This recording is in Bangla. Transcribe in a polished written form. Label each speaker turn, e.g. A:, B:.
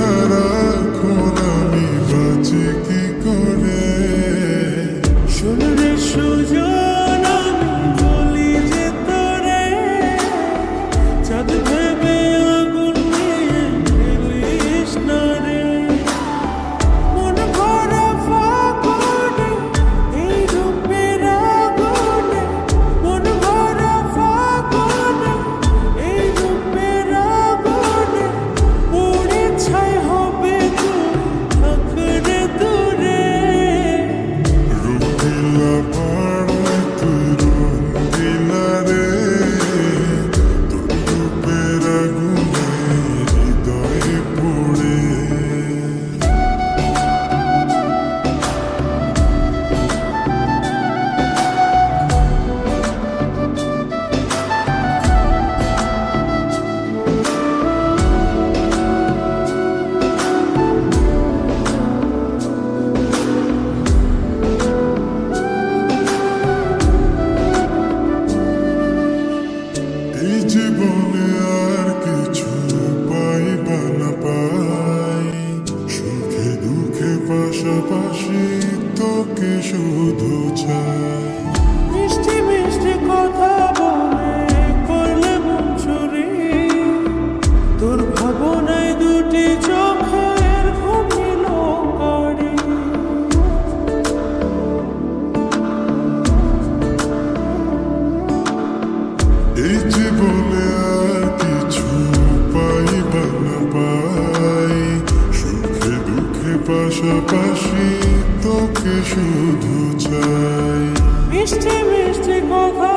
A: ছাড়া এখন আমি বাঁচি কি করে?
B: শুনলে সুজন আমি বলি যে তোরে চাঁদ ভেবে আগুন নিয়ে ফেলিস না রে। মন ভরা ফাগুনে এই রূপের আগুনে, মন ভরা ফাগুনে এই রূপের আগুনে পুড়ে ছাই হবে তুই থাকরে দূরে।
A: রঙিলা পাড়ায় তুই রঙিলা রে, তোর রূপের আগুনে হৃদয়ে পড়ে। এই জীবনে আর কিছু পাই বা না পাই, সুখে দুঃখে পাশাপাশি তোকে শুধু চাই।
B: মিষ্টি মিষ্টি কথা বলে করলে মন চুরি, তোর ভাবনায় দুটি চোখের ঘুমিল কারি।
A: এই জীবনে আর কিছু পাই বা না পাই, সুখে দুঃখে পাশাপাশি তোকে শুধু চাই।
B: মিষ্টি মিষ্টি কথা